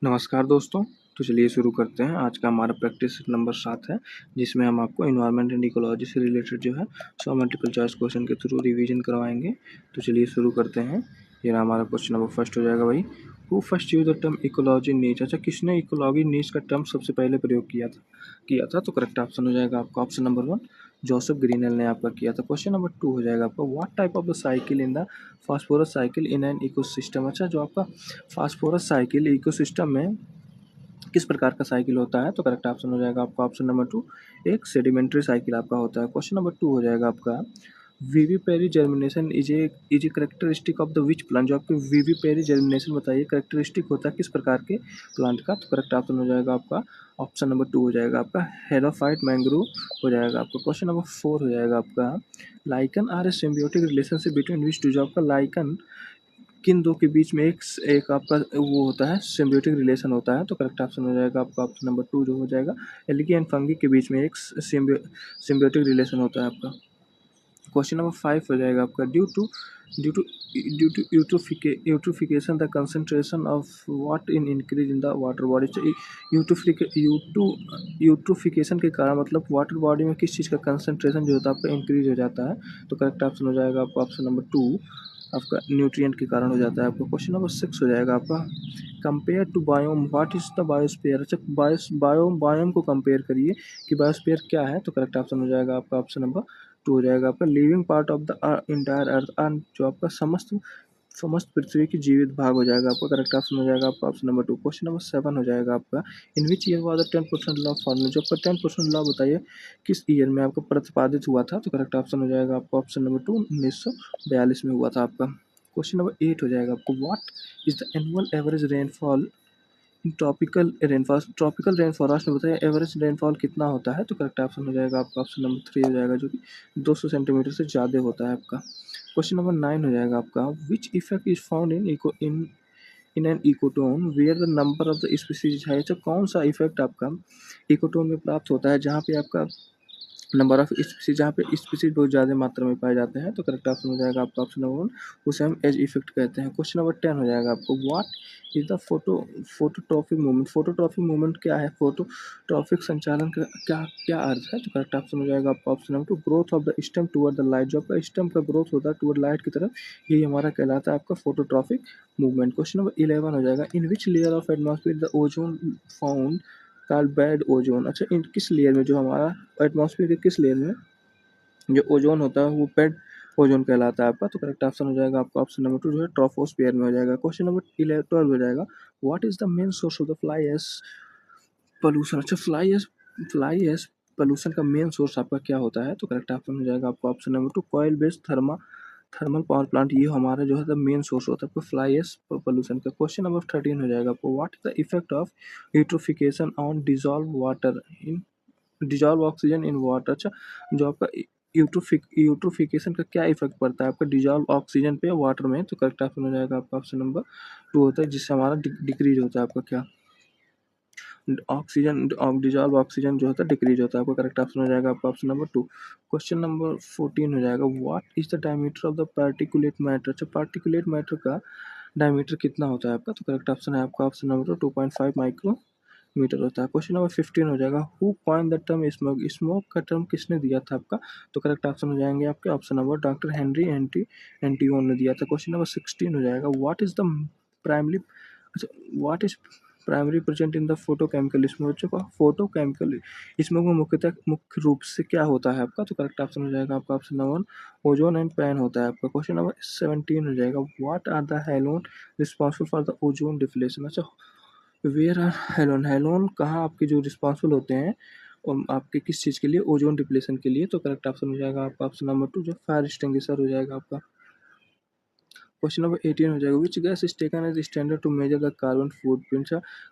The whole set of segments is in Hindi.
नमस्कार दोस्तों। तो चलिए शुरू करते हैं। आज का हमारा प्रैक्टिस नंबर 7 है, जिसमें हम आपको एनवायरनमेंट एंड इकोलॉजी से रिलेटेड जो है 100 मल्टीपल चॉइस क्वेश्चन के थ्रू रिवीजन करवाएंगे। तो चलिए शुरू करते हैं। ये रहा हमारा क्वेश्चन नंबर फर्स्ट हो जाएगा भाई, who first use the term ecology नीच। अच्छा, किसने इकोलॉजी नीच का टर्म सबसे पहले प्रयोग किया था? तो करेक्ट ऑप्शन हो जाएगा आपका ऑप्शन नंबर 1, जोसेफ ग्रीनल ने आपका किया था। क्वेश्चन नंबर 2 हो जाएगा आपका, what type of the cycle in the phosphorus cycle in an ecosystem. अच्छा, जो आपका फास्फोरस साइकिल इकोसिस्टम में किस प्रकार का साइकिल होता है? तो करेक्ट ऑप्शन हो जाएगा आपका ऑप्शन नंबर 2, एक सेडिमेंट्री साइकिल आपका होता है। क्वेश्चन नंबर 2 हो जाएगा आपका, vivipary germination is a characteristic of the which plant. जो आपके विविपेरी जर्मिनेशन बताइए करेक्टरिस्टिक होता है किस प्रकार के प्लांट का? तो करेक्ट ऑप्शन हो जाएगा आपका ऑप्शन नंबर 2 हो जाएगा आपका हेलोफाइट मैंग्रोव हो जाएगा आपका। क्वेश्चन नंबर 4 हो जाएगा आपका, lichen are a symbiotic relationship between which two. जो आपका लाइकन किन दो के बीच में एक आपका वो होता है सिम्बियोटिक रिलेशन होता है? तो करेक्ट ऑप्शन हो जाएगा आपका ऑप्शन नंबर 2 जो हो जाएगा, एल्गी एंड फंगी के बीच में एक सिम्बियोटिक रिलेशन होता है आपका। क्वेश्चन नंबर 5 हो जाएगा आपका, due to eutrophication the concentration of what in increase in the water body. Eutrophication के कारण मतलब वाटर बॉडी में किस चीज़ का कंसंट्रेशन जो होता है आपका इंक्रीज हो जाता है? तो करेक्ट ऑप्शन हो जाएगा आपका ऑप्शन नंबर 2, आपका न्यूट्रिएंट के कारण हो जाता है आपका। क्वेश्चन नंबर 6 हो जाएगा आपका, compare to biome what is the biosphere. अच्छा, बायोम को कंपेयर करिए कि बायोस्फीयर क्या है? तो करेक्ट ऑप्शन हो जाएगा आपका ऑप्शन नंबर 2 हो जाएगा आपका, living part of the entire earth. जो आपका समस्त समस्त पृथ्वी की जीवित भाग हो जाएगा आपका। करेक्ट ऑप्शन हो जाएगा आपका ऑप्शन नंबर 2। क्वेश्चन नंबर 7 हो जाएगा आपका, in which year was the 10% law form. जो आपका 10% लॉ बताइए किस ईयर में आपका प्रतिपादित हुआ था? तो करेक्ट ऑप्शन हो जाएगा आपका ऑप्शन नंबर 2, 1942 में हुआ था आपका। क्वेश्चन नंबर 8 हो जाएगा आपको, what is the annual average rainfall in tropical rain forest में बताइए एवरेज रेनफॉल कितना होता है? तो करेक्ट ऑप्शन हो जाएगा आपका ऑप्शन नंबर 3 हो जाएगा, जो कि 200 सेंटीमीटर से ज़्यादा होता है आपका। क्वेश्चन नंबर 9 हो जाएगा आपका, which effect is found in an ecotone where the number of the species है। तो कौन सा इफेक्ट आपका इकोटोन में प्राप्त होता है जहाँ पे आपका नंबर ऑफ स्पीसीज, जहाँ पे स्पीसीज बहुत ज़्यादा मात्रा में पाए जाते हैं? तो करेक्ट ऑप्शन हो जाएगा आपका ऑप्शन नंबर 1, उसे हम एज इफेक्ट कहते हैं। क्वेश्चन नंबर 10 हो जाएगा आपको, what is the phototropic movement. Phototropic movement क्या है? फोटोट्रॉपिक संचालन का क्या क्या अर्थ है? तो करेक्ट ऑप्शन हो जाएगा आपका option number 2, growth of the stem toward the light. जो आपका स्टेम का ग्रोथ होता है टूवर्ड लाइट की तरफ, यही हमारा कहलाता है आपका फोटोट्रॉपिक मूवमेंट। क्वेश्चन नंबर 11 हो जाएगा, in which layer of atmosphere the ozone found called bed ozone. अच्छा, इन किस लेयर में, जो हमारा एटमॉस्फेयर के किस लेयर में जो ओजोन होता है वो बेड ओजोन कहलाता है आपका। तो करेक्ट ऑप्शन हो जाएगा आपका ऑप्शन नंबर 2 जो है ट्रोपोस्फियर में हो जाएगा। क्वेश्चन नंबर 12 हो जाएगा, what is the main source of the fly ash pollution. अच्छा, फ्लाई एश पोल्यूशन का मेन सोर्स आपका क्या होता है? तो करेक्ट ऑप्शन हो जाएगा आपका option number 2, coil based thermal power plant. ये हमारा जो है द मेन सोर्स होता है आपका फ्लाई एश पोल्यूशन का। क्वेश्चन नंबर 13 हो जाएगा आपको, what is the effect of eutrophication on dissolve oxygen in water. अच्छा, जो आपका यूट्रोफिकेशन का क्या इफेक्ट पड़ता है आपका डिजॉल्व ऑक्सीजन पे वाटर में? तो करेक्ट ऑप्शन हो जाएगा आपका ऑप्शन नंबर 2 होता है, जिससे हमारा डिक्रीज होता है आपका क्या ऑक्सीजन, डिजॉल्व ऑक्सीजन जो होता है डिक्रीज होता है आपका। करेक्ट ऑप्शन हो जाएगा आपका ऑप्शन नंबर 2। क्वेश्चन नंबर 14 हो जाएगा, what is the diameter of the particulate matter. अच्छा, पार्टिकुलेट मैटर का डायमीटर कितना होता है आपका? तो करेक्ट ऑप्शन है आपका ऑप्शन नंबर 2.5 माइक्रोमीटर होता है। क्वेश्चन नंबर 15 हो जाएगा, who coin the term smoke. Smoke का टर्म किसने दिया था आपका? तो करेक्ट ऑप्शन हो जाएंगे आपके ऑप्शन नंबर डॉक्टर हेनरी एंटियोन ने दिया था। क्वेश्चन नंबर 16 हो जाएगा, व्हाट इज द प्राइमरी अच्छा what is primary present in the photochemical smoke. का फोटोकेमिकल स्मोक में मुख्य रूप से क्या होता है आपका? तो करेक्ट ऑप्शन हो जाएगा आपका option number 1, ozone and PAN होता है आपका। क्वेश्चन नंबर 17 हो जाएगा, what are the halon responsible for the ozone depletion. अच्छा, वेयर आर हेलोन, हेलोन कहाँ आपके जो रिस्पॉन्सिबल होते हैं आपके किस चीज़ के लिए? ओजोन डिप्लेशन के लिए। तो करेक्ट ऑप्शन हो जाएगा आपका ऑप्शन नंबर 2 जो फायर एक्सटिंग्विशर हो जाएगा आपका। क्वेश्चन नंबर 18 हो जाएगा, which gas is taken as standard to measure the carbon footprint.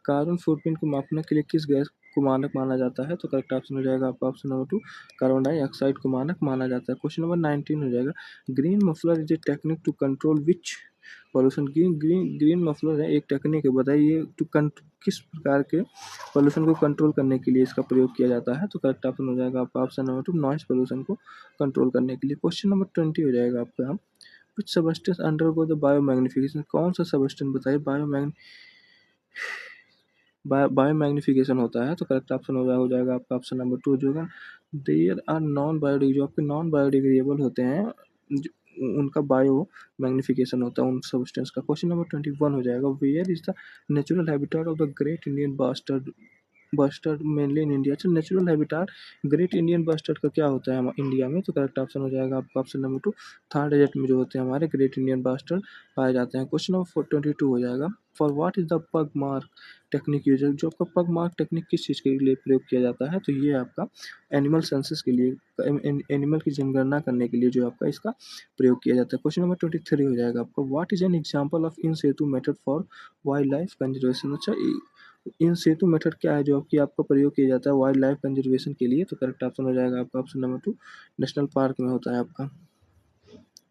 Carbon footprint को मापने के लिए किस गैस को मानक माना जाता है? तो करेक्ट ऑप्शन हो जाएगा आपका ऑप्शन नंबर 2, कार्बन डाइऑक्साइड को मानक माना जाता है। क्वेश्चन नंबर 19 हो जाएगा, green muffler is a technique to control which pollution. Green muffler है एक टेक्निक है, बताइए किस प्रकार के पॉल्यूशन को कंट्रोल करने के लिए इसका प्रयोग किया जाता है? तो करेक्ट ऑप्शन हो जाएगा आपका ऑप्शन नंबर 2, नॉइस पॉल्यूशन को कंट्रोल करने के लिए। क्वेश्चन नंबर 20 हो जाएगा आपका, विच सबस्टेंस अंडरगो द बायोमैग्निफिकेशन। कौन सा सबस्टेंस बताइए बायो मैग्नीफिकेशन होता है, तो करेक्ट ऑप्शन हो जाएगा आपका ऑप्शन नंबर 2 जो होगा। देयर आर नॉन बायोडिग जो आपके नॉन बायोडिग्रेडेबल होते हैं, उनका बायो मैग्नीफिकेशन होता है उन सब्सटेंस का। क्वेश्चन नंबर 21 हो जाएगा, where is the natural habitat of the great Indian bustard bustard mainly in India. अच्छा, natural habitat great Indian bustard का क्या होता है इंडिया में, तो करेक्ट ऑप्शन हो जाएगा आपका ऑप्शन नंबर 2, थार डेजर्ट में जो होते हैं हमारे ग्रेट इंडियन बस्टर्ड पाए जाते हैं। क्वेश्चन नंबर 22 हो जाएगा, फॉर व्हाट इज द पग मार्क टेक्निक यूज, जो आपका पग मार्क टेक्निक किस चीज़ के लिए प्रयोग किया जाता है, तो ये आपका एनिमल सेंसस के लिए, एनिमल की जनगणना करने के लिए जो आपका इसका प्रयोग किया जाता है। क्वेश्चन नंबर 23 हो जाएगा आपका, what is an example of in Setu method for wild life conservation. अच्छा, इन सेतु मेथड क्या है जो आपका प्रयोग किया जाता है वाइल्ड लाइफ कंजर्वेशन के लिए, तो करेक्ट ऑप्शन हो जाएगा आपका ऑप्शन नंबर 2, नेशनल पार्क में होता है आपका।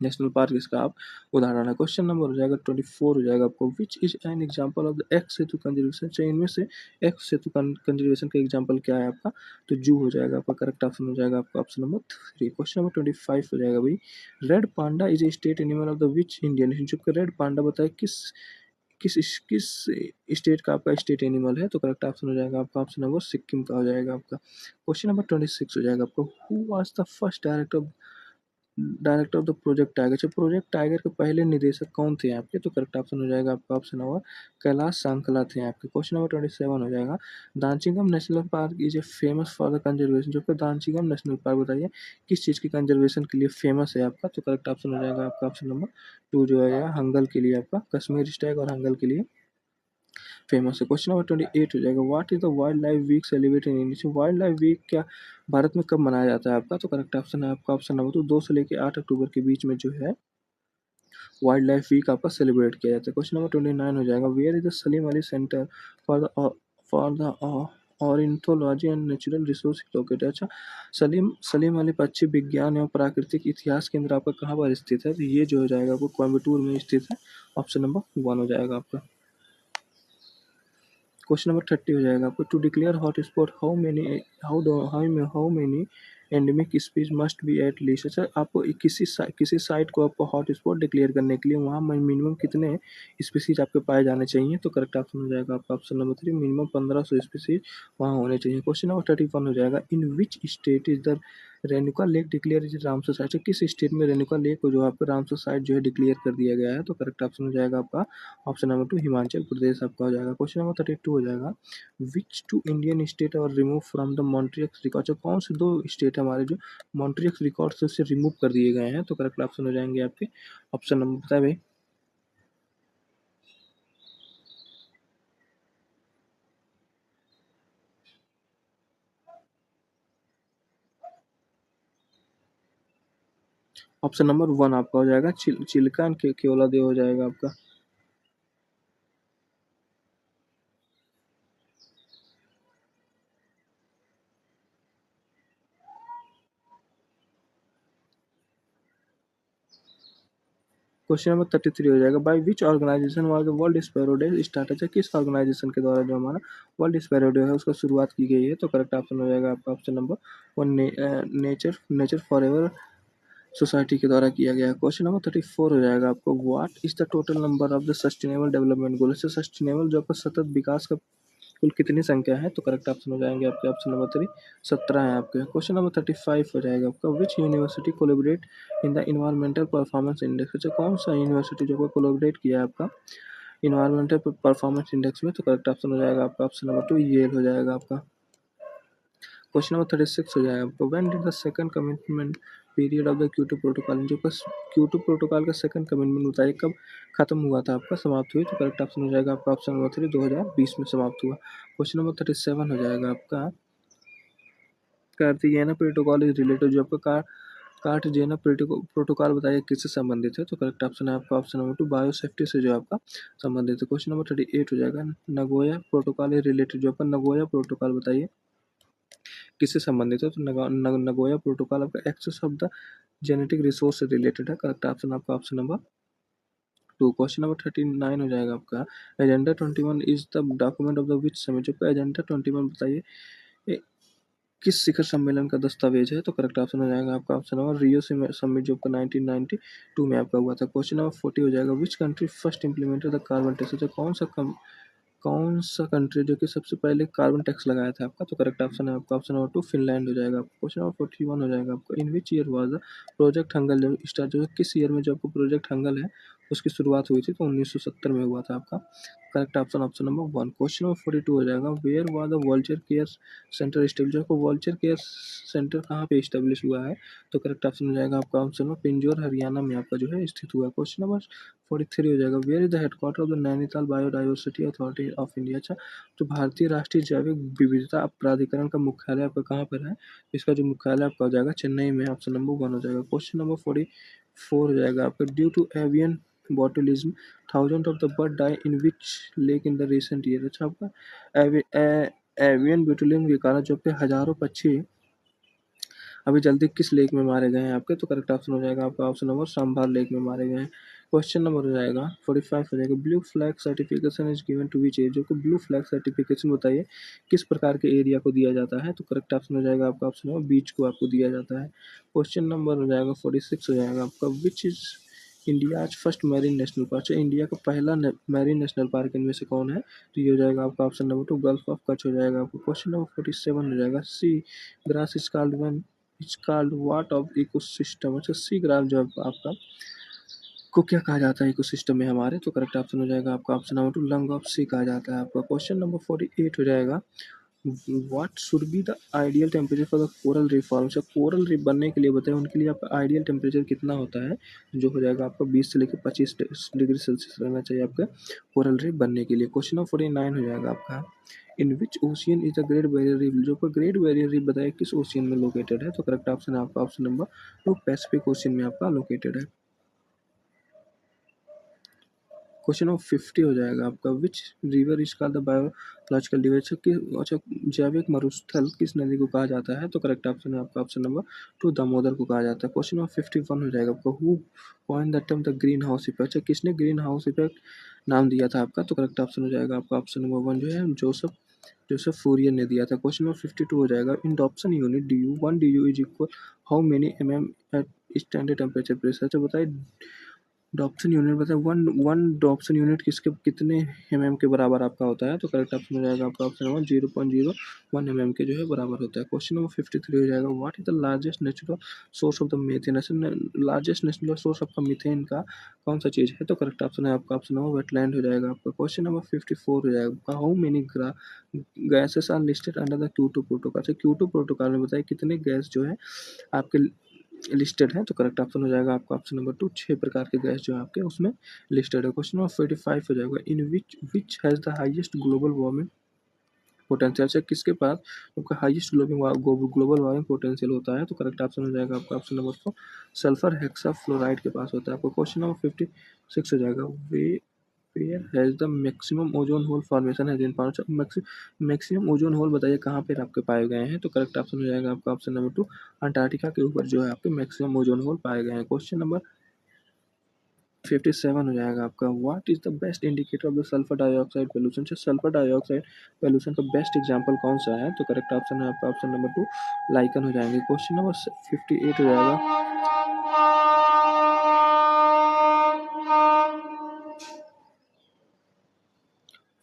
नेशनल पार्क इसका आप उदाहरण है। क्वेश्चन नंबर हो जाएगा 24 हो जाएगा आपको, which is an example of the x Setu conservation. चाहिए इनमें से एक्स सेतु कंजर्वेशन का एग्जाम्पल क्या है आपका, तो जू हो जाएगा आपका। करेक्ट ऑप्शन हो जाएगा आपका ऑप्शन नंबर 3। क्वेश्चन नंबर 25 हो जाएगा भाई, red panda is a state animal of the which Indian, जो रेड पांडा बताए किस किस स्टेट का आपका स्टेट एनिमल है, तो करेक्ट ऑप्शन हो जाएगा आपका ऑप्शन नंबर सिक्किम का हो जाएगा आपका। क्वेश्चन नंबर 26 हो जाएगा आपका, who was the first director of the project tiger. अच्छा, प्रोजेक्ट टाइगर के पहले निदेशक कौन थे आपके, तो करेक्ट ऑप्शन हो जाएगा आपका ऑप्शन नंबर कैलाश सांकला थे आपके। क्वेश्चन नंबर 27 हो जाएगा, Dachigam national park is a famous for the conservation, जो कि दांचीगम नेशनल पार्क बताइए किस चीज़ की कंजर्वेशन के लिए फेमस है आपका, तो करेक्ट ऑप्शन हो जाएगा आपका ऑप्शन नंबर 2 जो है हंगल के लिए आपका, कश्मीर स्टैग और हंगल के लिए फेमस है। क्वेश्चन नंबर 28 हो जाएगा, what is the wild life week celebrate in India. Wild life week क्या भारत में कब मनाया जाता है आपका, तो करेक्ट ऑप्शन है आपका ऑप्शन नंबर 2 से लेकर 8 अक्टूबर के बीच में जो है वाइल्ड लाइफ वीक आपका सेलिब्रेट किया जाता है। क्वेश्चन नंबर 29 हो जाएगा, where is the Salim Ali centre for the ornithology and natural resource located. अच्छा, सलीम अली पक्षी विज्ञान एवं प्राकृतिक इतिहास केंद्र आपका कहाँ पर स्थित है, तो ये जो हो जाएगा आपको कोयम्बटूर में स्थित है। ऑप्शन नंबर 1 हो जाएगा आपका। क्वेश्चन नंबर 30 हो जाएगा आपको, to declare hotspot how many endemic speech must be at least. अच्छा, आपको किसी साइट को आपको हॉटस्पॉट डिक्लेयर करने के लिए वहाँ मिनिमम कितने स्पीसीज आपके पाए जाने चाहिए, तो करेक्ट ऑप्शन हो जाएगा आपका ऑप्शन नंबर 3, मिनिमम 1500 स्पीसीज वहाँ होने चाहिए। क्वेश्चन नंबर 31 हो जाएगा, in which state is the Renuka lake declare is Ramsar site. किस स्टेट में रेणुका लेक को जो आपका रामसर साइट जो है डिक्लेयर कर दिया गया है, तो करेक्ट ऑप्शन हो जाएगा आपका ऑप्शन नंबर 2, हिमाचल प्रदेश आपका हो जाएगा। क्वेश्चन नंबर 32 हो जाएगा, which two Indian state are remove from the Montreux record. अच्छा, कौन से 2 स्टेट हमारे जो मॉन्ट्रियक्स रिकॉर्ड से उससे रिमूव कर दिए गए हैं, तो करेक्ट ऑप्शन हो जाएंगे आपके ऑप्शन नंबर बताए भाई। ऑप्शन नंबर 1 आपका हो जाएगा चिल्का एंड केवला देव हो जाएगा आपका। क्वेश्चन नंबर 33 हो जाएगा, by which organisation was the world sparrow day started. किस ऑर्गेनाइजेशन के द्वारा जो हमारा वर्ल्ड स्पैरो डे है उसका शुरुआत की गई है, तो करेक्ट ऑप्शन हो जाएगा आपका option number 1, nature forever society के द्वारा किया गया। क्वेश्चन नंबर 34 हो जाएगा आपको, what is the total number of the sustainable development goal. से सस्टेनेबल जो आपका सतत विकास का कुल कितनी संख्या है, तो करेक्ट ऑप्शन हो जाएंगे आपके ऑप्शन नंबर 3, 17 है आपके। क्वेश्चन नंबर 35 हो जाएगा आपका, which university collaborate in the environmental performance index. अच्छा, कौन सा यूनिवर्सिटी जो कोलेबरेट किया है आपका इन्वायरमेंटल परफॉर्मेंस इंडेक्स में, तो करेक्ट ऑप्शन हो जाएगा आपका ऑप्शन नंबर 2, येल हो जाएगा आपका। क्वेश्चन नंबर 36 हो जाएगा आपको, when did the second commitment period of the Kyoto protocol, जो क्योटो प्रोटोकॉल का सेकंड कमिटमेंट बताइए कब खत्म हुआ था आपका, समाप्त हुई, तो करेक्ट ऑप्शन हो जाएगा आपका ऑप्शन नंबर 3, 2020 में समाप्त हुआ। क्वेश्चन नंबर 37 हो जाएगा आपका, कार्तिकेयन प्रोटोकॉल इज रिलेटेड, जो आपका कार्टजेना प्रोटोकॉल बताइए किससे संबंधित है, तो करेक्ट ऑप्शन है आपका ऑप्शन नंबर 2, बायो सेफ्टी से जो आपका संबंधित है। क्वेश्चन नंबर 38 हो जाएगा, नगोया प्रोटोकॉल इज रिलेटेड, जो आपका नगोया प्रोटोकॉल बताइए किससे संबंधित है, तो नगोया प्रोटोकॉल आपका access of the genetic resource से रिलेटेड है। करेक्ट ऑप्शन आपका ऑप्शन नंबर 2। क्वेश्चन नंबर 39 हो जाएगा आपका, agenda 21 is the document of the which summit, जो एजेंडा 21 बताइए किस शिखर सम्मेलन का दस्तावेज है, तो करेक्ट ऑप्शन हो जाएगा आपका ऑप्शन नंबर रियो समिट जो आपका 1992 में आपका हुआ था। क्वेश्चन नंबर 40 हो जाएगा, which country first implemented the carbon tax. कौन सा कौन सा कंट्री जो कि सबसे पहले कार्बन टैक्स लगाया था आपका? तो करेक्ट ऑप्शन है आपका ऑप्शन नंबर 2 फिनलैंड हो जाएगा आपका। क्वेश्चन नंबर 41 हो जाएगा आपका। In which year was the project Hangul जो स्टार्ट, जो है किस ईयर में जो आपको प्रोजेक्ट हंगल है उसकी शुरुआत हुई थी? तो 1970 में हुआ था आपका। Correct option option number 1। Question number 42 हो जाएगा। Where was the vulture care centre establish, जो आपको वल्चर केयर सेंटर कहाँ पे स्टेब्लिश हुआ है? तो करेक्ट ऑप्शन हो जाएगा आपका ऑप्शन नंबर पिंजौर हरियाणा में आपका जो है स्थित हुआ है। क्वेश्चन नंबर 43 हो जाएगा। Where is the headquarter of the Nainital biodiversity authority of India? अच्छा, तो भारतीय राष्ट्रीय जैविक विविधता प्राधिकरण का मुख्यालय आपका कहाँ पर है? इसका जो मुख्यालय आपका हो जाएगा चेन्नई में। ऑप्शन नंबर 1 हो जाएगा। क्वेश्चन नंबर 44 हो जाएगा आपका। Due to avian botulism thousand of the bird die in which lake in the recent year? अच्छा, आपका एवियन ब्यूटिलिज्म के कारण जो आपके हजारों पक्षी अभी जल्दी किस लेक में मारे गए हैं आपके? तो करेक्ट ऑप्शन हो जाएगा आपका ऑप्शन नंबर सांभर लेक में मारे गए हैं। क्वेश्चन नंबर हो जाएगा 45 हो जाएगा। Blue flag certification is given to which area? जो कि ब्लू फ्लैग सर्टिफिकेशन बताइए किस प्रकार के एरिया को दिया जाता है? तो करेक्ट ऑप्शन हो जाएगा आपका ऑप्शन नंबर बीच को आपको दिया जाता है। क्वेश्चन नंबर हो जाएगा 46 हो जाएगा आपका। Which is India's first marine national park? अच्छा, इंडिया का पहला मैरीन नेशनल पार्क इनमें से कौन है? तो ये हो जाएगा आपका option number 2 gulf of Kutch हो जाएगा आपका। क्वेश्चन नंबर 47 हो जाएगा। Sea grass is called one it's called what of ecosystem? अच्छा, सी ग्रास जो है आपका को क्या कहा जाता है इकोसिस्टम में हमारे? तो करेक्ट ऑप्शन हो जाएगा आपका ऑप्शन नंबर 2 लंग ऑफ सी कहा जाता है आपका। क्वेश्चन नंबर 48 हो जाएगा। What should be the ideal temperature for the coral reef form? अच्छा, कोरल रीफ बनने के लिए बताएं उनके लिए आपका आइडियल टेम्परेचर कितना होता है? जो हो जाएगा आपका 20 से लेकर 25 डिग्री सेल्सियस रहना चाहिए आपका कोरल रीफ बनने के लिए। क्वेश्चन नंबर 49 हो जाएगा आपका। In which ocean is the great barrier reef? जो आपका ग्रेट बैरियर रीफ बताइए किस ओशियन में लोकेटेड है? तो करेक्ट ऑप्शन है आपका ऑप्शन नंबर 2 पैसिफिक ओशियन में आपका लोकेटेड है। क्वेश्चन नंबर 50 हो जाएगा आपका। Which river is called the biological river? अच्छा, जैविक मरुस्थल किस नदी को कहा जाता है? तो करेक्ट ऑप्शन है आपका ऑप्शन नंबर 2 दामोदर को कहा जाता है। क्वेश्चन नंबर 51 हो जाएगा आपका। Who coined the term the green house effect? अच्छा, किसने ग्रीन हाउस इफेक्ट नाम दिया था आपका? तो करेक्ट ऑप्शन हो जाएगा आपका ऑप्शन नंबर 1 जो है जोसेफ जोसेफ फूरियर ने दिया था। क्वेश्चन नंबर 52 हो जाएगा। In Dobson unit D U 1 D U is equal how many M at standard temperature pressure? अच्छा, बताइए डॉप्सन यूनिट बताए वन वन डॉप्सन यूनिट किसके कितने के बराबर आपका होता है? तो करेक्ट ऑप्शन हो जाएगा आपका ऑप्शन नंबर 0.01 के जो है बराबर होता है। क्वेश्चन नंबर 53 हो जाएगा। What is the largest natural source of the methane? Largest natural source आपका मीथेन का कौन सा चीज़ है? तो करेक्ट ऑप्शन है आपका ऑप्शन नंबर वेटलैंड हो जाएगा आपका। क्वेश्चन नंबर 54 हो जाएगा। How many gases are listed under the Kyoto protocol? अच्छा, क्योटो प्रोटोकॉल में बताइए कितने गैस जो है आपके लिस्टेड है? तो करेक्ट ऑप्शन हो जाएगा आपका ऑप्शन नंबर 2 6 प्रकार के गैस जो है आपके उसमें लिस्टेड है। क्वेश्चन नंबर 45 हो जाएगा। In which has the highest global warming potential? से किसके पास आपका हाईएस्ट ग्लोबल वार्मिंग पोटेंशियल होता है? तो करेक्ट ऑप्शन हो जाएगा आपका ऑप्शन नंबर 4 सल्फर हेक्साफ्लोराइड के पास होता है आपको। क्वेश्चन नंबर 56 हो जाएगा। Way where has the maximum ozone hole formation है इन पाँच मैक्सिमम ओजोन होल बताइए कहाँ पर आपके पाए गए हैं? तो करेक्ट ऑप्शन हो जाएगा आपका ऑप्शन नंबर 2 अंटार्कटिका के ऊपर जो है आपके मैक्सिमम ओजोन होल पाए गए हैं। क्वेश्चन नंबर 57 हो जाएगा आपका। What is the best indicator of the sulphur dioxide pollution? Sulphur dioxide pollution का बेस्ट एग्जांपल कौन सा है? तो करेक्ट ऑप्शन है आपका ऑप्शन नंबर 2 लाइकन हो जाएंगे। क्वेश्चन नंबर 58 हो जाएगा।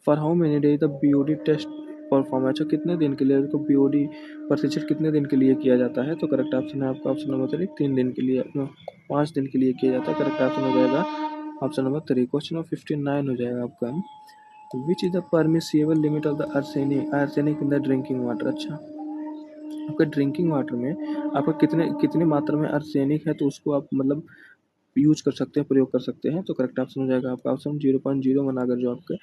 For how many days the BOD test perform? अच्छा, कितने दिन के लिए उसको बीओडी प्रशिक्षण कितने दिन के लिए किया जाता है? तो करेक्ट ऑप्शन है आपका ऑप्शन नंबर 3 3 दिन के लिए 5 दिन के लिए किया जाता है। करेक्ट ऑप्शन हो जाएगा ऑप्शन नंबर 3। क्वेश्चन नंबर 59 हो जाएगा आपका। Which is the permissible limit of the arsenic in the drinking water? अच्छा, आपके ड्रिंकिंग वाटर में आपका कितने कितनी मात्रा में आर्सेनिक है तो उसको आप मतलब यूज कर सकते हैं, प्रयोग कर सकते हैं? तो करेक्ट ऑप्शन हो जाएगा आपका ऑप्शन 0.01 अगर जो आपके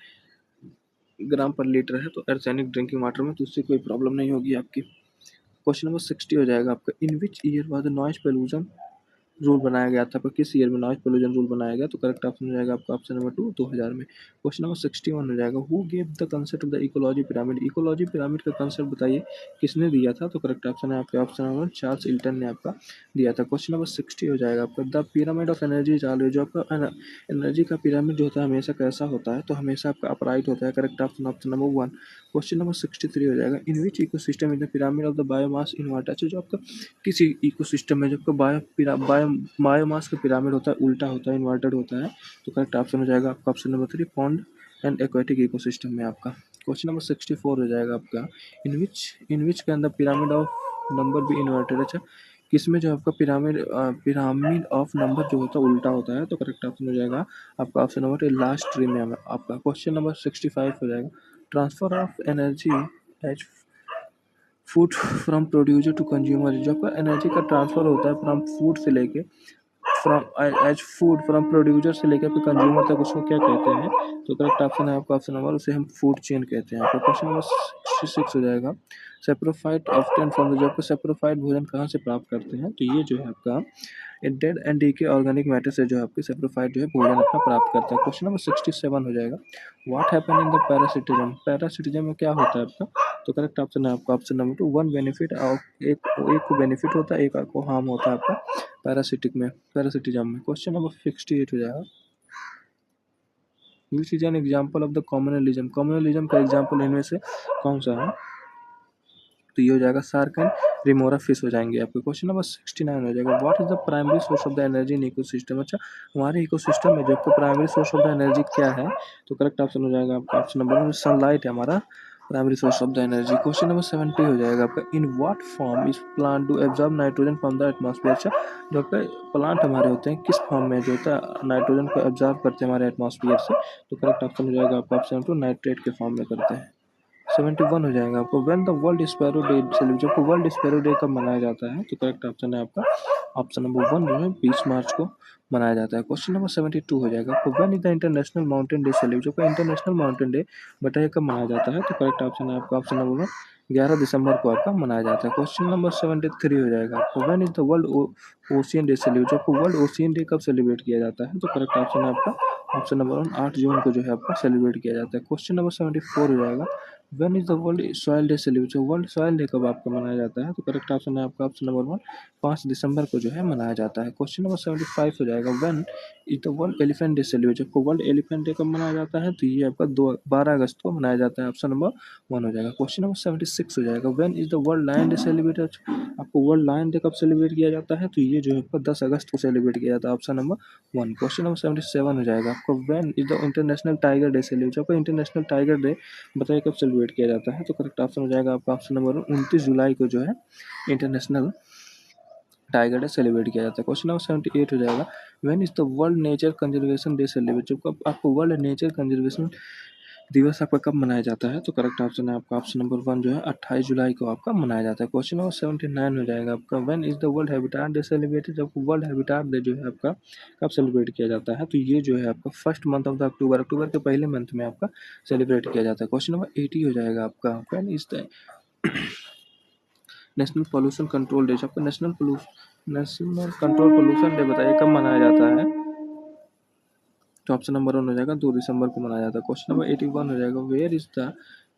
ग्राम पर लीटर है तो आर्सेनिक ड्रिंकिंग वाटर में, तो उससे कोई प्रॉब्लम नहीं होगी आपकी। क्वेश्चन नंबर 60 हो जाएगा आपका। In which year was the noise pollution rule बनाया गया था? पर किस ईयर में नॉइज पोल्यूशन रूल बनाया गया? तो करेक्ट ऑप्शन हो जाएगा आपका ऑप्शन नंबर 2 2000 में। क्वेश्चन नंबर 61 हो जाएगा। Who gave the concept of the ecology pyramid? Ecology pyramid का कंसेप्ट बताइए किसने दिया था? तो करेक्ट ऑप्शन है आपका ऑप्शन नंबर चार्ल्स इल्टन ने आपका दिया था। क्वेश्चन नंबर 60 हो जाएगा आपका। The pyramid of energy is always, जो आपका एनर्जी का पिरामिड जो होता है हमेशा कैसा होता है? तो हमेशा आपका अपराइट होता है। Correct option option number 1। Question number 63 हो जाएगा। In which ecosystem is the pyramid of the biomass in water? अच्छा, जो आपका किसी इकोसिस्टम में जो आपका बायोमास का पिरामिड होता है उल्टा होता है, इन्वर्टेड होता है? तो करेक्ट ऑप्शन हो जाएगा आपका option number 3 pond and aquatic ecosystem में आपका। क्वेश्चन नंबर 64 हो जाएगा आपका, in which can the pyramid of number be inverted. अच्छा, किसमें जो आपका पिरामिड ऑफ नंबर जो होता है उल्टा होता है, तो करेक्ट ऑप्शन हो जाएगा आपका ऑप्शन नंबर लास्ट ट्री में आपका। क्वेश्चन नंबर 65 हो जाएगा, transfer of energy as food from producer to consumer. जो आपका एनर्जी का ट्रांसफर होता है फ्रॉम फूड से लेके from as food from producer से लेकर आपके कंज्यूमर तक, उसको क्या कहते हैं, तो करेक्ट ऑप्शन है आपका ऑप्शन नंबर, उसे हम फूड चेन कहते हैं। आपका क्वेश्चन नंबर 66 हो जाएगा, सेप्रोफाइट ऑब्टेन फ्रॉम द, जो आपको सेप्रोफाइट भोजन कहाँ से प्राप्त करते हैं, तो ये जो है आपका dead and decay organic matter से जो है आपके सेप्रोफाइट जो है भोजन अपना प्राप्त करता है। क्वेश्चन नंबर 67 हो जाएगा, what happen in the parasitism. Parasitism में क्या होता है आपका, तो करेक्ट ऑप्शन है आपका option number 2, one benefit of एक को बेनिफिट होता है, एक को हार्म होता है आपका पैरासिटिज्म में। क्वेश्चन नंबर 68 हो जाएगा, which is an example of the communalism. Communalism का एग्जाम्पल इनमें से कौन सा है, तो ये हो जाएगा शार्क एंड रिमोरा फिश हो जाएंगे आपके। क्वेश्चन नंबर 69 हो जाएगा, what is the primary source of the energy in ecosystem. अच्छा, हमारे इकोसिस्टम में जो आपका primary source of the energy क्या है, तो करेक्ट ऑप्शन हो जाएगा आपका ऑप्शन नंबर सनलाइट है हमारा primary source of the energy. Question number 70 हो जाएगा आपका, in what form is plant to absorb nitrogen from the atmosphere. अच्छा, जो आपका प्लांट हमारे होते हैं किस फॉर्म में जो होता है नाइट्रोजन को एब्जॉर्ब करते हैं हमारे एटमॉस्फेयर से, तो करेक्ट ऑप्शन हो जाएगा आपका ऑप्शन नंबर नाइट्रेट के फॉर्म में करते हैं। 71 हो जाएगा आपको, when the world sparrow day celebrate, जब वर्ल्ड स्पैरो डे कब मनाया जाता है, तो करेक्ट ऑप्शन है आपका ऑप्शन नंबर 1 जो है 20 मार्च को मनाया जाता है। क्वेश्चन नंबर 72 हो जाएगा आपको, when is the international mountain day celebrate, जो इंटरनेशनल माउंटेन डे बताइए कब मनाया जाता है, तो करेक्ट ऑप्शन है आपका ऑप्शन नंबर 11 दिसंबर को आपका मनाया जाता है। क्वेश्चन नंबर 73 हो जाएगा आपको, when is the world ocean day celebrate, जो आपको वर्ल्ड ओशियन डे कब सेलिब्रेट किया जाता है, तो करेक्ट ऑप्शन है आपका ऑप्शन नंबर 1 8 जून को जो है आपका सेलिब्रेट किया जाता है। क्वेश्चन नंबर 74 हो जाएगा, when is the world soil day celebrate, world soil day कब आपका मनाया जाता है, तो करेक्ट ऑप्शन है आपका ऑप्शन नंबर 1 5 दिसंबर को जो है मनाया जाता है। क्वेश्चन नंबर 75 हो जाएगा, when is the world elephant day celebrate, आपको वर्ल्ड एलिफेंट डे कब मनाया जाता है, तो ये आपका 12 अगस्त को मनाया जाता है, ऑप्शन नंबर 1 हो जाएगा। क्वेश्चन नंबर 76 हो जाएगा, when is the world lion day celebrate, आपको वर्ल्ड लायन डे कब सेलिब्रेट किया जाता है, तो ये जो है आपका 10 अगस्त को सेलिब्रेट किया जाता है, ऑप्शन नंबर 1। क्वेश्चन नंबर 77 हो जाएगा आपको, when is the international tiger day celebrate, आपका इंटरनेशनल टाइगर डे बताइए कब सेलिब्रेट किया जाता है, तो करेक्ट ऑप्शन हो जाएगा आपका ऑप्शन नंबर 29 जुलाई को जो है इंटरनेशनल टाइगर डे सेलिब्रेट किया जाता है। क्वेश्चन नंबर 78 हो जाएगा, when is the world nature conservation day celebrate, जब आपको वर्ल्ड नेचर कंजर्वेशन दिवस आपका कब मनाया जाता है, तो करेक्ट ऑप्शन है आपका ऑप्शन नंबर 1 जो है 28 जुलाई को आपका मनाया जाता है। क्वेश्चन नंबर 79 हो जाएगा आपका, when is the world habitat day celebrated, जब वर्ल्ड हैबिटेट डे जो है आपका कब सेलिब्रेट किया जाता है, तो ये जो है आपका first month of the October के पहले मंथ में आपका सेलिब्रेट किया जाता है। क्वेश्चन नंबर 80 हो जाएगा आपका, when is the national pollution control day, आपका नेशनल कंट्रोल पोल्यूशन डे बताइए कब मनाया जाता है, तो ऑप्शन नंबर 1 हो जाएगा 2 दिसंबर को मनाया जाता है। क्वेश्चन नंबर 81 हो जाएगा, where is the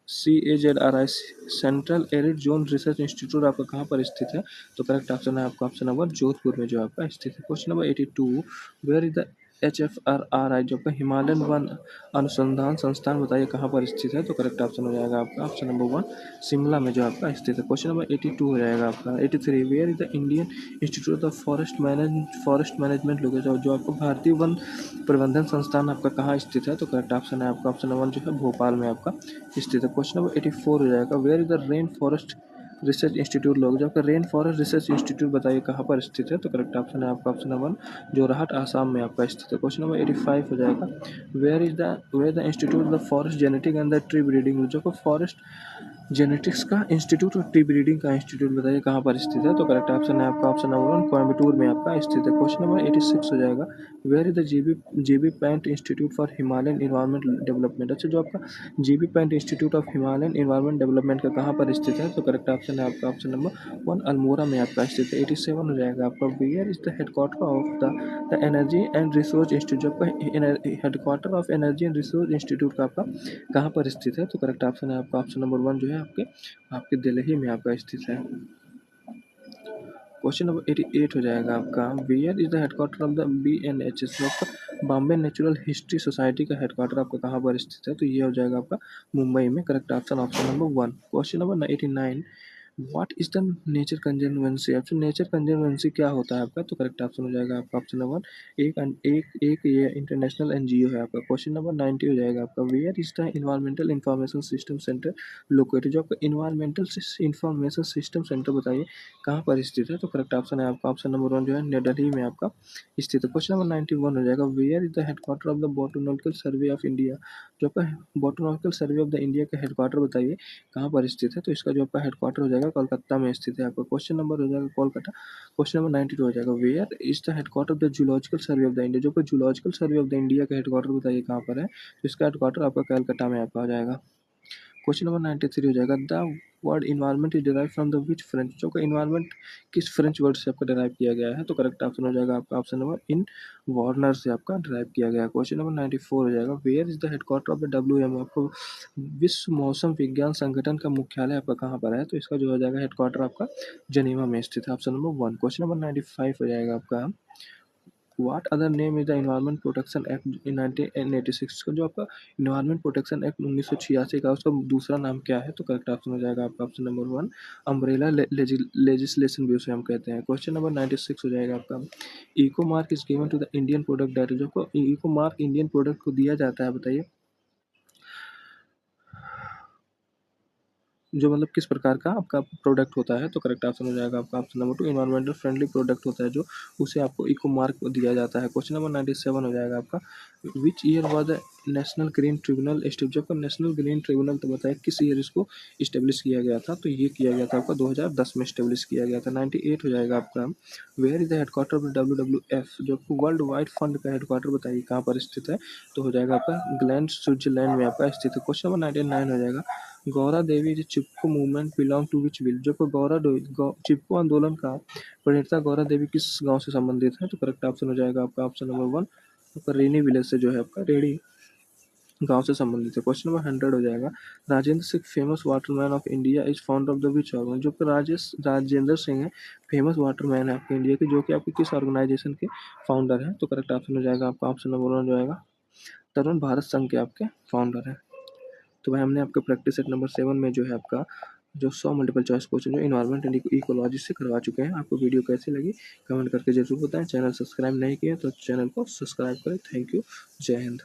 CAZRI central arid zone research institute आपका कहाँ पर स्थित है, तो करेक्ट ऑप्शन है आपका ऑप्शन नंबर जोधपुर में जो आपका स्थित है। Question number 82, where is the HFRRI, जो आपका हिमालयन वन अनुसंधान संस्थान बताइए कहाँ पर स्थित है, तो करेक्ट ऑप्शन हो जाएगा आपका ऑप्शन नंबर 1 शिमला में जो आपका स्थित है। क्वेश्चन नंबर 82 हो जाएगा आपका 83, where is the Indian institute of forest management location, जो आपको भारतीय वन प्रबंधन संस्थान आपका कहाँ स्थित है, तो करेक्ट ऑप्शन है आपका ऑप्शन नंबर 1 जो है भोपाल में आपका स्थित है। क्वेश्चन नंबर 84 हो जाएगा, where is the rain forest research institute लोग, जो आपका रेन फॉरेस्ट रिसर्च इंस्टीट्यूट बताइए कहाँ पर स्थित है, तो करेक्ट ऑप्शन है आपका ऑप्शन नंबर जोरहाट आसाम में आपका स्थित है। क्वेश्चन नंबर 85 हो जाएगा, where the institute the forest genetic and the tree breeding, जो फॉरेस्ट जेनेटिक्स का इंस्टीट्यूट और ट्री ब्रीडिंग का इंस्टीट्यूट बताइए कहाँ पर स्थित है, तो करेक्ट ऑप्शन है आपका ऑप्शन नंबर 1 कोयम्बटूर में आपका स्थित है। क्वेश्चन नंबर 86 हो जाएगा, where is the GB Pant institute for Himalayan environment development, अच्छा जो आपका GB Pant institute of Himalayan environment development का कहाँ पर स्थित है, तो करेक्ट ऑप्शन है आपका ऑप्शन नंबर 1 अल्मोड़ा में आपका स्थित है। 87 हो जाएगा आपका, where is the headquarter of the energy and resource institute, आपका headquarter of energy and resource institute का आपका कहाँ पर स्थित है, तो करेक्ट ऑप्शन है आपका ऑप्शन नंबर 1 जो है आपके दिल्ली में आपका स्थित है। क्वेश्चन नंबर 88 हो जाएगा आपका, where is the headquarter of the BNHS, आपका बॉम्बे नेचुरल हिस्ट्री सोसाइटी का हेडक्वार्टर आपका कहाँ पर स्थित है, तो ये हो जाएगा आपका मुंबई में, correct option option number 1। Question number 89, what is the nature conservancy? Option nature conservancy क्या होता है आपका? तो करेक्ट ऑप्शन हो जाएगा आपका ऑप्शन नंबर एक एक एक ये इंटरनेशनल एनजीओ है आपका। क्वेश्चन नंबर 90 हो जाएगा आपका। Where is the environmental information system centre located? जो आपका इन्वायरमेंटल इंफॉर्मेशन सिस्टम सेंटर बताइए कहाँ पर स्थित है? तो करेक्ट ऑप्शन है आपका ऑप्शन नंबर 1 जो है न्यू दिल्ली में आपका स्थित है। क्वेश्चन नंबर 91 हो जाएगा। Where is the headquarter of the botanical survey of India? जो आपका botanical survey of the India का हेडक्वार्टर बताइए कहाँ पर स्थित है? तो इसका जो आपका हेडक्वार्टर हो जाएगा कोलकाता में स्थित है आपका। क्वेश्चन नंबर हो जाएगा कोलकाता। क्वेश्चन नंबर 92 हो जाएगा। Where is the headquarter of the zoological survey of the India? जो कि zoological survey of the India का हेडक्वार्टर बताइए कहाँ पर है? तो इसका हेडक्वार्टर आपका कलकत्ता में आपका हो जाएगा। क्वेश्चन नंबर 93 हो जाएगा। The word environment is derive from the which French? जो का इन्वायरमेंट किस फ्रेंच वर्ड से आपका डिराइव किया गया है? तो करेक्ट ऑप्शन हो जाएगा आपका ऑप्शन नंबर इन वार्नर से आपका डिराइव किया गया है। क्वेश्चन नंबर 94 हो जाएगा। Where is the headquarter of the WMO? आपको विश्व मौसम विज्ञान संगठन का मुख्यालय आपका कहाँ पर है? तो इसका जो हो जाएगा हेडक्वार्टर आपका जेनेवा में स्थित है। Option number 1। क्वेश्चन नंबर 95 हो जाएगा आपका। What other name is the environment protection act in 1986? का जो आपका इन्वायरमेंट प्रोटेक्शन एक्ट 1986 का उसका दूसरा नाम क्या है? तो करेक्ट ऑप्शन हो जाएगा आपका ऑप्शन नंबर 1 अम्ब्रेला लेजिस्लेशन भी उसे हम कहते हैं। क्वेश्चन नंबर 96 हो जाएगा आपका। Eco mark is given to the Indian product direct? जो को इको मार्क इंडियन प्रोडक्ट को दिया जाता है बताइए जो मतलब किस प्रकार का आपका प्रोडक्ट होता है? तो करेक्ट ऑप्शन हो जाएगा आपका option number 2 environmental friendly product होता है जो उसे आपको इको मार्क दिया जाता है। क्वेश्चन नंबर 97 हो जाएगा आपका। विच year was the national green tribunal establish? जब नेशनल ग्रीन ट्रिब्यूनल तो बताया किस ईयर इसको इस्टेब्लिश किया गया था? तो ये किया गया था आपका 2010 में इस्टेब्लिश किया गया था। 98 हो जाएगा आपका। Where is the headquarter of WWF? जो आपको वर्ल्ड वाइड फंड का हेडक्वार्टर बताइए कहाँ पर स्थित है? तो हो जाएगा आपका ग्लैंड स्विट्जरलैंड में आपका स्थित है। क्वेश्चन नंबर 99 हो जाएगा। गौरा देवी जो Chipko movement belong to which will? जो को चिपको आंदोलन का प्रणेता गौरा देवी किस गांव से संबंधित है? तो करेक्ट ऑप्शन हो जाएगा आपका ऑप्शन नंबर 1 आपका रेनी विलेज से जो है आपका रेडी गांव से संबंधित है। क्वेश्चन नंबर 100 हो जाएगा। Rajendra Singh famous Waterman of India is founder of the which organ? जो कि राजेंद्र सिंह है फेमस वाटरमैन है आपके इंडिया के जो कि आपके किस ऑर्गेनाइजेशन के फाउंडर है? तो करेक्ट ऑप्शन हो जाएगा आपका ऑप्शन नंबर 1 जो आएगा तरुण भारत संघ के आपके फाउंडर है। तो भाई हमने आपका प्रैक्टिस सेट नंबर 7 में जो है आपका जो 100 मल्टीपल चॉइस क्वेश्चन जो इन्वायरमेंट एंड इकोलॉजी से करवा चुके हैं। आपको वीडियो कैसी लगी कमेंट करके जरूर बताएं। चैनल सब्सक्राइब नहीं किया तो चैनल को सब्सक्राइब करें। Thank you. जय हिंद।